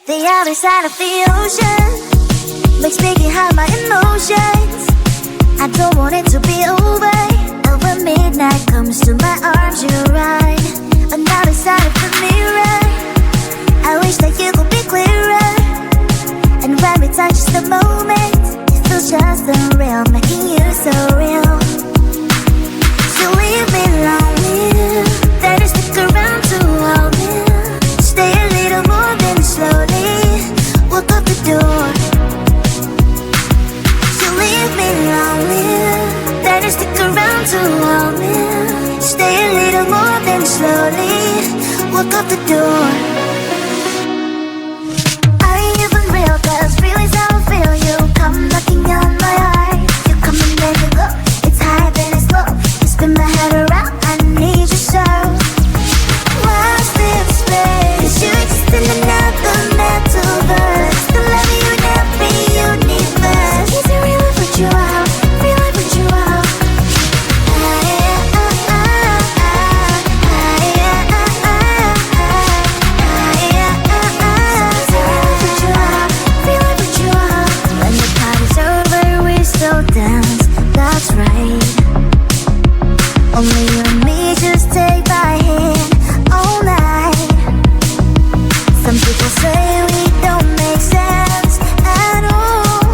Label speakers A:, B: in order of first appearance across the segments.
A: The other side of the ocean makes me get high my emotions. I don't want it to be over. Over midnight comes to my arms, you're right. Another side of the mirror, I wish that you could be clearer. And when we touch just a moment, it feels just unreal, making you so real. So leave me lonely, then stick around to hold me. Stay a little more, then slowly walk up the door. So leave me lonely, then stick around to hold me. Stay a little more, then slowly walk up the door. Are you even real? 'Cause real is how I feel you. Only you and me, just take my hand all night. Some people say we don't make sense at all,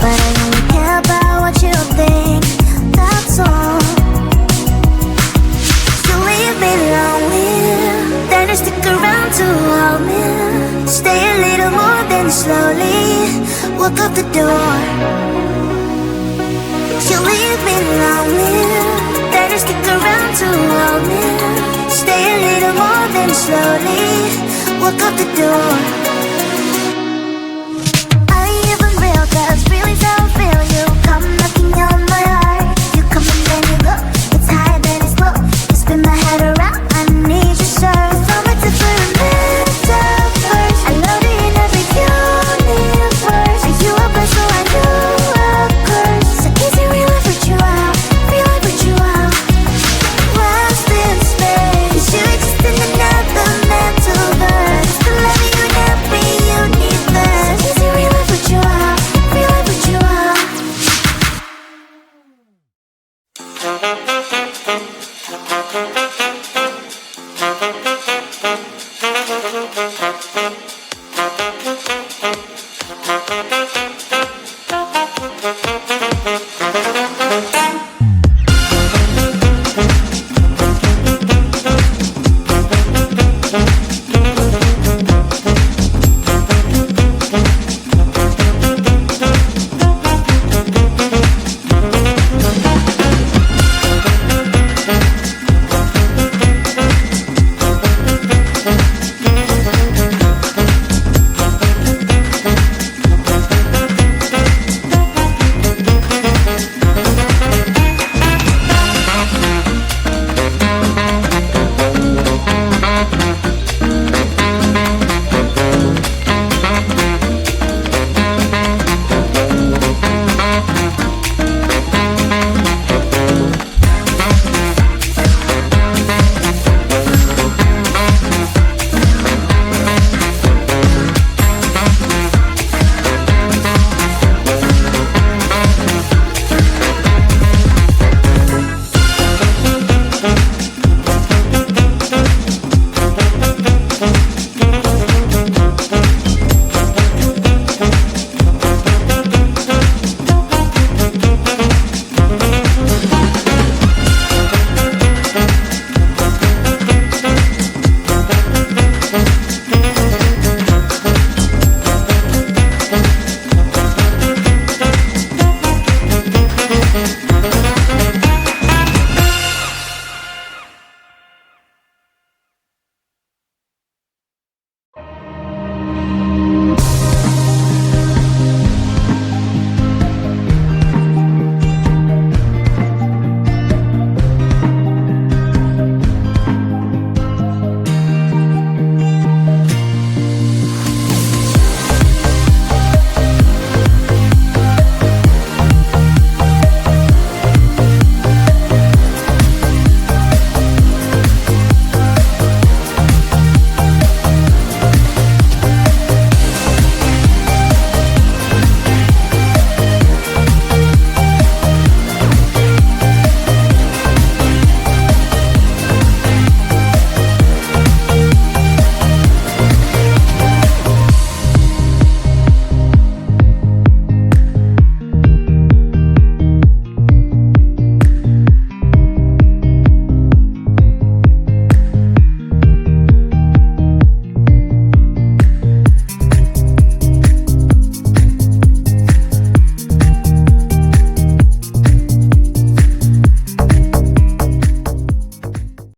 A: but I only care about what you think, that's all. So leave me lonely, then you stick around to hold me. Stay a little more, then slowly walk out the door. You leave me lonely, then you stick around to hold me. Stay a little more, then slowly walk out the door.